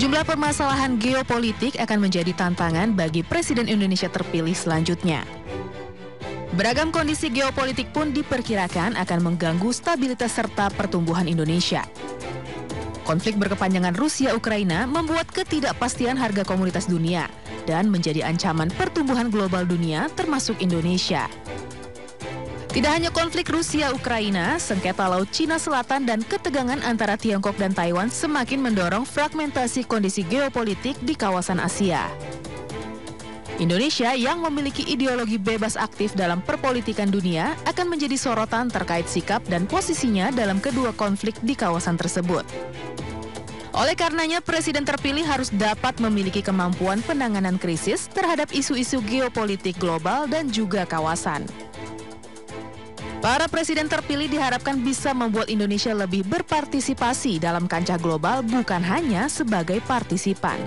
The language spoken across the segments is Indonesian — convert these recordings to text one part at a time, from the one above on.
Sejumlah permasalahan geopolitik akan menjadi tantangan bagi Presiden Indonesia terpilih selanjutnya. Beragam kondisi geopolitik pun diperkirakan akan mengganggu stabilitas serta pertumbuhan Indonesia. Konflik berkepanjangan Rusia-Ukraina membuat ketidakpastian harga komoditas dunia dan menjadi ancaman pertumbuhan global dunia termasuk Indonesia. Tidak hanya konflik Rusia-Ukraina, sengketa Laut Cina Selatan dan ketegangan antara Tiongkok dan Taiwan semakin mendorong fragmentasi kondisi geopolitik di kawasan Asia. Indonesia yang memiliki ideologi bebas aktif dalam perpolitikan dunia akan menjadi sorotan terkait sikap dan posisinya dalam kedua konflik di kawasan tersebut. Oleh karenanya, Presiden terpilih harus dapat memiliki kemampuan penanganan krisis terhadap isu-isu geopolitik global dan juga kawasan. Para presiden terpilih diharapkan bisa membuat Indonesia lebih berpartisipasi dalam kancah global, bukan hanya sebagai partisipan.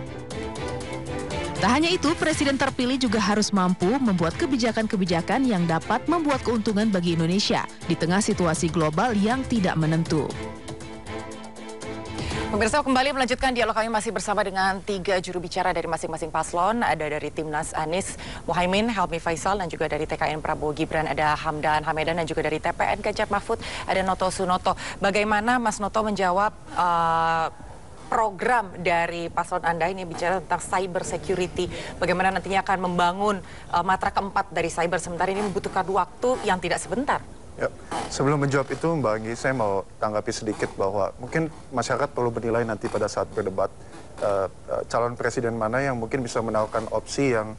Tak hanya itu, presiden terpilih juga harus mampu membuat kebijakan-kebijakan yang dapat membuat keuntungan bagi Indonesia di tengah situasi global yang tidak menentu. Pemirsa, kembali melanjutkan dialog kami masih bersama dengan 3 juru bicara dari masing-masing paslon. Ada dari Timnas Anies Muhaimin, Helmi Faisal, dan juga dari TKN Prabowo Gibran ada Hamdan Hamedan, dan juga dari TPN Ganjar Mahfud ada Noto Sunoto. Bagaimana Mas Noto menjawab program dari paslon Anda ini bicara tentang cyber security? Bagaimana nantinya akan membangun matra keempat dari cyber, sementara ini membutuhkan waktu yang tidak sebentar? Ya, sebelum menjawab itu Mbak Anggi, saya mau tanggapi sedikit bahwa mungkin masyarakat perlu menilai nanti pada saat berdebat calon presiden mana yang mungkin bisa menawarkan opsi yang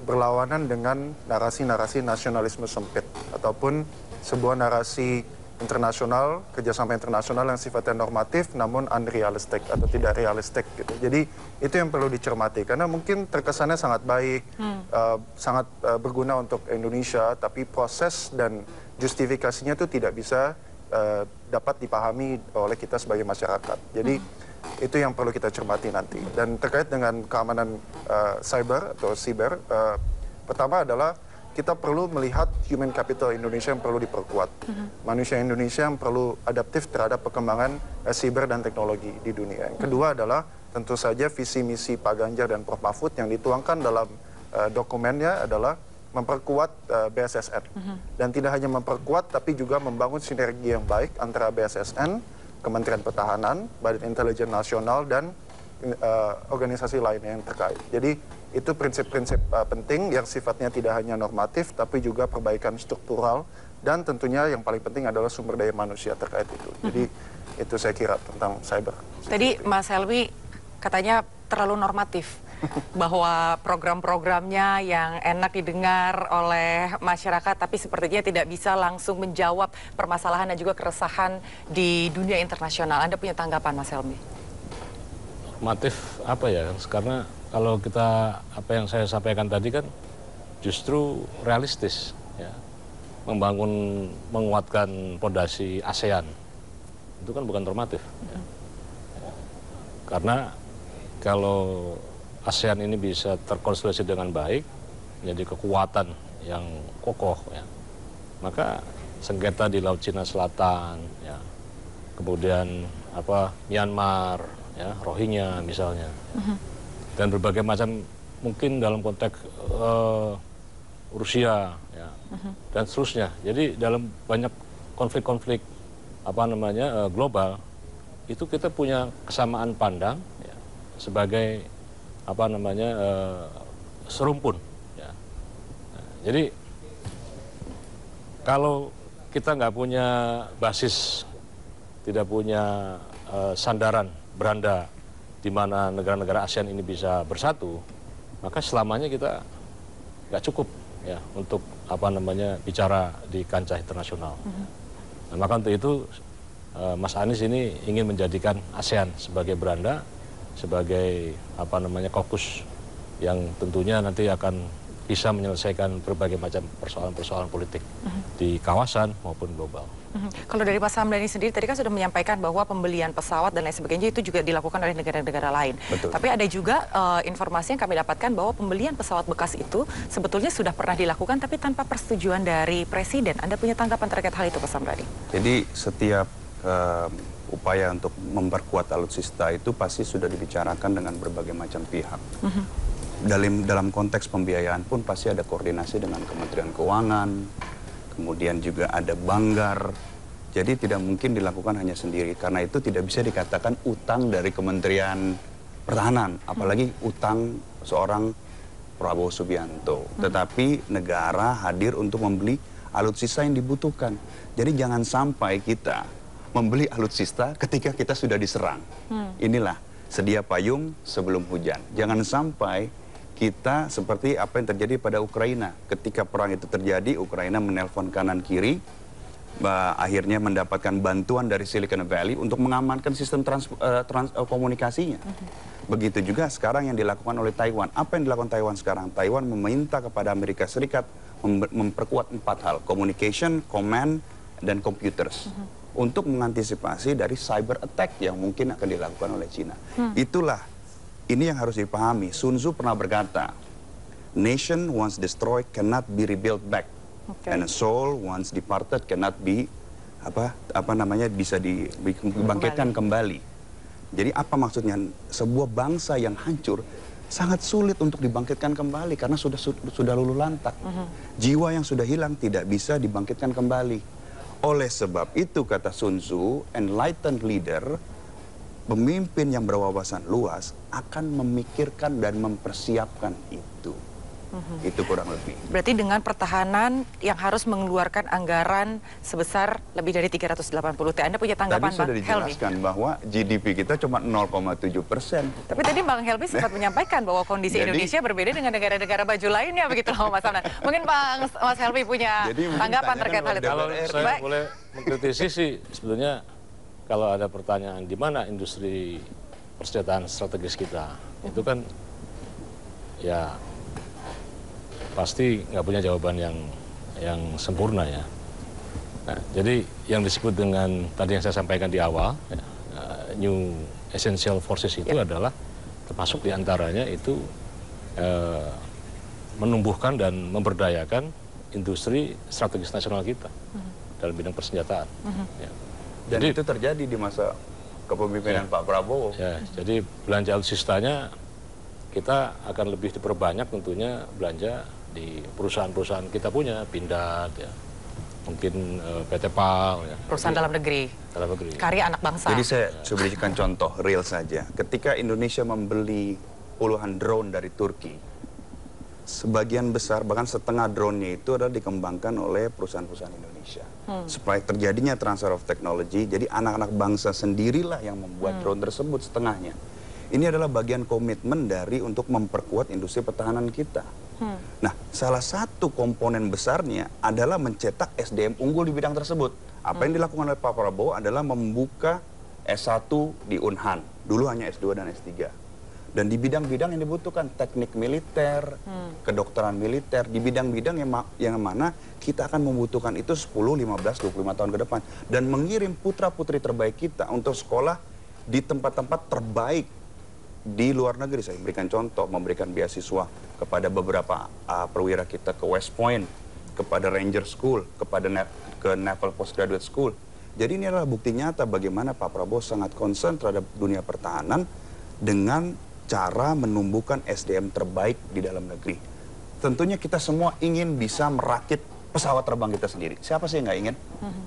berlawanan dengan narasi-narasi nasionalisme sempit ataupun sebuah narasi internasional, kerjasama internasional yang sifatnya normatif namun unrealistic atau tidak realistik gitu. Jadi itu yang perlu dicermati karena mungkin terkesannya sangat baik, sangat berguna untuk Indonesia, tapi proses dan justifikasinya itu tidak bisa dapat dipahami oleh kita sebagai masyarakat. Jadi itu yang perlu kita cermati nanti. Dan terkait dengan keamanan cyber atau siber, pertama adalah kita perlu melihat human capital Indonesia yang perlu diperkuat. Manusia Indonesia yang perlu adaptif terhadap perkembangan siber dan teknologi di dunia. Yang kedua adalah tentu saja visi misi Pak Ganjar dan Prof. Mahfud yang dituangkan dalam dokumennya adalah memperkuat BSSN. Dan tidak hanya memperkuat tapi juga membangun sinergi yang baik antara BSSN, Kementerian Pertahanan, Badan Intelijen Nasional, dan organisasi lainnya yang terkait. Jadi itu prinsip-prinsip penting yang sifatnya tidak hanya normatif tapi juga perbaikan struktural, dan tentunya yang paling penting adalah sumber daya manusia terkait itu. Jadi itu saya kira tentang cyber. Tadi Mas Helmi katanya terlalu normatif bahwa program-programnya yang enak didengar oleh masyarakat tapi sepertinya tidak bisa langsung menjawab permasalahan dan juga keresahan di dunia internasional. Anda punya tanggapan, Mas Helmi? Normatif apa ya? Karena kalau kita, apa yang saya sampaikan tadi kan justru realistis, ya. Menguatkan fondasi ASEAN, itu kan bukan normatif. Ya. Karena kalau ASEAN ini bisa terkonsolidasi dengan baik, menjadi kekuatan yang kokoh, ya, maka sengketa di Laut Cina Selatan, ya, kemudian Myanmar, ya, Rohingya misalnya, dan berbagai macam mungkin dalam konteks Rusia, ya, dan seterusnya. Jadi dalam banyak konflik-konflik global itu kita punya kesamaan pandang, ya, sebagai serumpun, ya. Nah, jadi kalau kita nggak punya basis, tidak punya sandaran beranda di mana negara-negara ASEAN ini bisa bersatu, maka selamanya kita nggak cukup, ya, untuk bicara di kancah internasional. Nah, maka untuk itu Mas Anies ini ingin menjadikan ASEAN sebagai beranda, sebagai kokus yang tentunya nanti akan bisa menyelesaikan berbagai macam persoalan-persoalan politik di kawasan maupun global. Kalau dari Pak Hamdani sendiri tadi kan sudah menyampaikan bahwa pembelian pesawat dan lain sebagainya itu juga dilakukan oleh negara-negara lain. Betul. Tapi ada juga informasi yang kami dapatkan bahwa pembelian pesawat bekas itu sebetulnya sudah pernah dilakukan tapi tanpa persetujuan dari Presiden. Anda punya tanggapan terkait hal itu, Pak Hamdani? Jadi setiap upaya untuk memperkuat alutsista itu pasti sudah dibicarakan dengan berbagai macam pihak. Dalam konteks pembiayaan pun pasti ada koordinasi dengan Kementerian Keuangan, kemudian juga ada Banggar. Jadi tidak mungkin dilakukan hanya sendiri, karena itu tidak bisa dikatakan utang dari Kementerian Pertahanan, apalagi utang seorang Prabowo Subianto. Tetapi negara hadir untuk membeli alutsista yang dibutuhkan. Jadi jangan sampai kita membeli alutsista ketika kita sudah diserang. Inilah sedia payung sebelum hujan. Jangan sampai kita seperti apa yang terjadi pada Ukraina. Ketika perang itu terjadi, Ukraina menelpon kanan kiri, akhirnya mendapatkan bantuan dari Silicon Valley untuk mengamankan sistem komunikasinya. Begitu juga sekarang yang dilakukan oleh Taiwan. Apa yang dilakukan Taiwan sekarang? Taiwan meminta kepada Amerika Serikat memperkuat 4 hal: communication, command, dan computers. Untuk mengantisipasi dari cyber attack yang mungkin akan dilakukan oleh China. Itulah, ini yang harus dipahami. Sun Tzu pernah berkata, nation once destroyed cannot be rebuilt back. And a soul once departed cannot be bisa dibangkitkan kembali. Jadi apa maksudnya? Sebuah bangsa yang hancur sangat sulit untuk dibangkitkan kembali karena sudah luluh lantak. Jiwa yang sudah hilang tidak bisa dibangkitkan kembali. Oleh sebab itu, kata Sun Tzu, enlightened leader, pemimpin yang berwawasan luas akan memikirkan dan mempersiapkan itu. Itu kurang lebih. Berarti dengan pertahanan yang harus mengeluarkan anggaran sebesar lebih dari 380 T. Anda punya tanggapan, Bang Helmi? Tadi sudah dijelaskan bahwa GDP kita cuma 0,7%. Tapi tadi Bang Helmi sempat menyampaikan bahwa kondisi Indonesia berbeda dengan negara-negara maju lainnya, begitu loh Mas Hamdan. Mungkin Mas Helmi punya tanggapan terkait hal itu. Kalau saya boleh mengkritisi sih, sebetulnya kalau ada pertanyaan di mana industri persenjataan strategis kita, itu kan ya pasti nggak punya jawaban yang sempurna ya. Nah, jadi yang disebut dengan tadi yang saya sampaikan di awal, new essential forces itu adalah termasuk diantaranya itu menumbuhkan dan memberdayakan industri strategis nasional kita dalam bidang persenjataan. Ya. Dan jadi, itu terjadi di masa kepemimpinan Pak Prabowo. Ya, jadi belanja alutsistanya kita akan lebih diperbanyak tentunya belanja di perusahaan-perusahaan kita punya, Pindad, ya, mungkin PT PAL. Ya. Perusahaan dalam negeri. Dalam negeri. Karya anak bangsa. Jadi saya berikan contoh real saja. Ketika Indonesia membeli puluhan drone dari Turki, sebagian besar, bahkan setengah drone-nya itu adalah dikembangkan oleh perusahaan-perusahaan Indonesia. Supaya terjadinya transfer of technology, jadi anak-anak bangsa sendirilah yang membuat drone tersebut setengahnya. Ini adalah bagian komitmen dari untuk memperkuat industri pertahanan kita. Nah, salah satu komponen besarnya adalah mencetak SDM unggul di bidang tersebut. Apa yang dilakukan oleh Pak Prabowo adalah membuka S1 di Unhan. Dulu hanya S2 dan S3. Dan di bidang-bidang yang dibutuhkan, teknik militer, kedokteran militer, di bidang-bidang yang mana kita akan membutuhkan itu 10, 15, 25 tahun ke depan. Dan mengirim putra-putri terbaik kita untuk sekolah di tempat-tempat terbaik di luar negeri. Saya berikan contoh, memberikan beasiswa kepada beberapa perwira kita ke West Point, kepada Ranger School, ke Naval Postgraduate School. Jadi ini adalah bukti nyata bagaimana Pak Prabowo sangat concern terhadap dunia pertahanan dengan cara menumbuhkan SDM terbaik di dalam negeri. Tentunya kita semua ingin bisa merakit pesawat terbang kita sendiri. Siapa sih yang nggak ingin?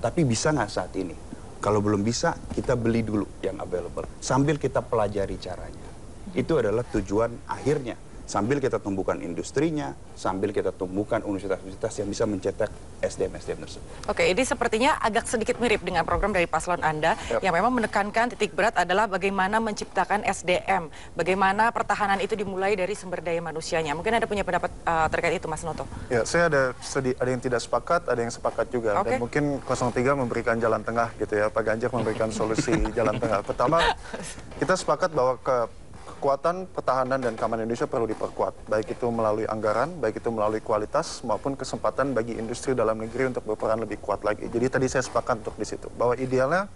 Tapi bisa nggak saat ini? Kalau belum bisa, kita beli dulu yang available. Sambil kita pelajari caranya. Itu adalah tujuan akhirnya. Sambil kita tumbuhkan industrinya, sambil kita tumbuhkan universitas-universitas yang bisa mencetak SDM-SDM tersebut. Oke, ini sepertinya agak sedikit mirip dengan program dari paslon Anda, yang memang menekankan titik berat adalah bagaimana menciptakan SDM, bagaimana pertahanan itu dimulai dari sumber daya manusianya. Mungkin Anda punya pendapat terkait itu, Mas Noto? Ya, saya ada yang tidak sepakat, ada yang sepakat juga. Dan mungkin 03 memberikan jalan tengah gitu ya, Pak Ganjar memberikan solusi jalan tengah. Pertama, kita sepakat bahwa kekuatan pertahanan dan keamanan Indonesia perlu diperkuat, baik itu melalui anggaran, baik itu melalui kualitas, maupun kesempatan bagi industri dalam negeri untuk berperan lebih kuat lagi. Jadi tadi saya sepakat untuk di situ, bahwa idealnya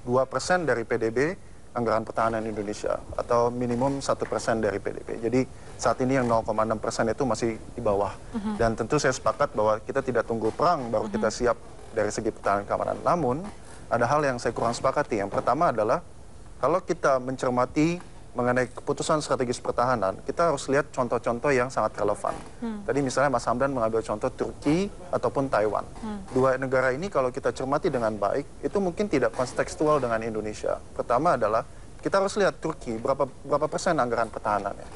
2% dari PDB anggaran pertahanan Indonesia, atau minimum 1% dari PDB. Jadi saat ini yang 0,6% itu masih di bawah. Dan tentu saya sepakat bahwa kita tidak tunggu perang baru kita siap dari segi pertahanan keamanan. Namun, ada hal yang saya kurang sepakati. Yang pertama adalah kalau kita mencermati mengenai keputusan strategis pertahanan, kita harus lihat contoh-contoh yang sangat relevan. Tadi misalnya Mas Hamdan mengambil contoh Turki ataupun Taiwan. Dua negara ini kalau kita cermati dengan baik, itu mungkin tidak kontekstual dengan Indonesia. Pertama adalah kita harus lihat Turki, berapa persen anggaran pertahanannya.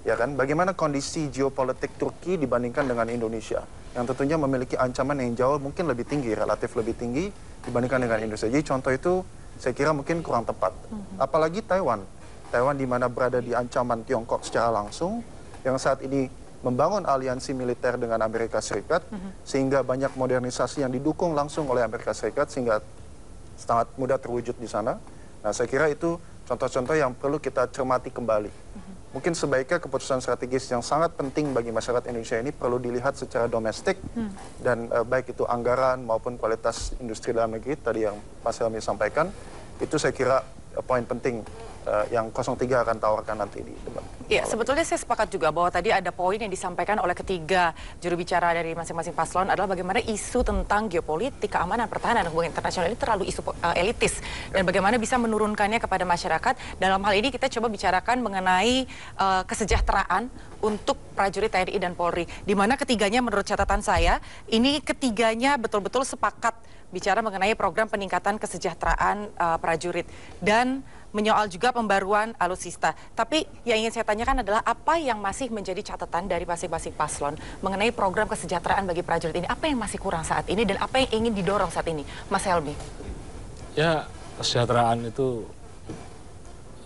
Ya kan, bagaimana kondisi geopolitik Turki dibandingkan dengan Indonesia, yang tentunya memiliki ancaman yang jauh mungkin lebih tinggi, relatif lebih tinggi dibandingkan dengan Indonesia. Jadi contoh itu saya kira mungkin kurang tepat. Apalagi Taiwan di mana berada di ancaman Tiongkok secara langsung, yang saat ini membangun aliansi militer dengan Amerika Serikat, sehingga banyak modernisasi yang didukung langsung oleh Amerika Serikat, sehingga sangat mudah terwujud di sana. Nah, saya kira itu contoh-contoh yang perlu kita cermati kembali. Mungkin sebaiknya keputusan strategis yang sangat penting bagi masyarakat Indonesia ini perlu dilihat secara domestik, dan baik itu anggaran maupun kualitas industri dalam negeri, tadi yang Mas Helmi sampaikan, itu saya kira poin penting yang 03 akan tawarkan nanti di debat. Iya, sebetulnya saya sepakat juga bahwa tadi ada poin yang disampaikan oleh ketiga juru bicara dari masing-masing paslon adalah bagaimana isu tentang geopolitik, keamanan, pertahanan, hubungan internasional ini terlalu isu elitis, dan bagaimana bisa menurunkannya kepada masyarakat. Dalam hal ini kita coba bicarakan mengenai kesejahteraan untuk prajurit TNI dan Polri, di mana ketiganya menurut catatan saya, ini ketiganya betul-betul sepakat bicara mengenai program peningkatan kesejahteraan prajurit dan menyoal juga pembaruan alutsista. Tapi yang ingin saya tanyakan adalah apa yang masih menjadi catatan dari masing-masing paslon mengenai program kesejahteraan bagi prajurit ini? Apa yang masih kurang saat ini dan apa yang ingin didorong saat ini? Mas Helmi. Ya, kesejahteraan itu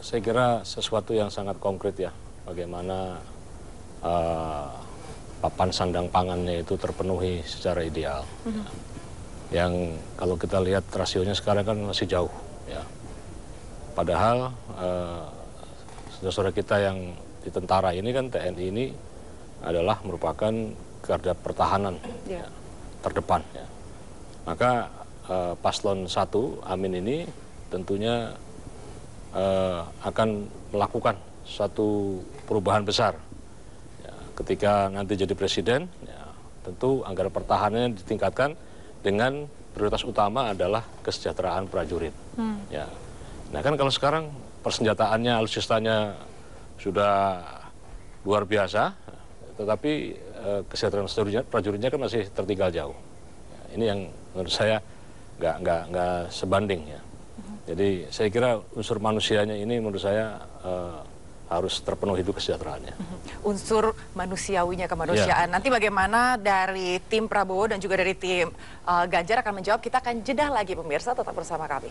saya kira sesuatu yang sangat konkret ya. Bagaimana papan sandang pangannya itu terpenuhi secara ideal. Yang kalau kita lihat rasionya sekarang kan masih jauh ya. Padahal saudara-saudara kita yang di tentara ini kan, TNI ini adalah merupakan garda pertahanan ya, terdepan ya. Maka paslon 1 Amin ini tentunya akan melakukan satu perubahan besar ya, ketika nanti jadi presiden ya, tentu anggaran pertahanannya ditingkatkan dengan prioritas utama adalah kesejahteraan prajurit ya. Nah kan kalau sekarang persenjataannya, alutsistanya sudah luar biasa, tetapi kesejahteraan prajuritnya kan masih tertinggal jauh. Ya, ini yang menurut saya nggak sebanding ya. Jadi saya kira unsur manusianya ini menurut saya harus terpenuhi itu kesejahteraannya. Unsur manusiawinya, kemanusiaan. Nanti bagaimana dari tim Prabowo dan juga dari tim Ganjar akan menjawab, kita akan jeda lagi pemirsa, tetap bersama kami.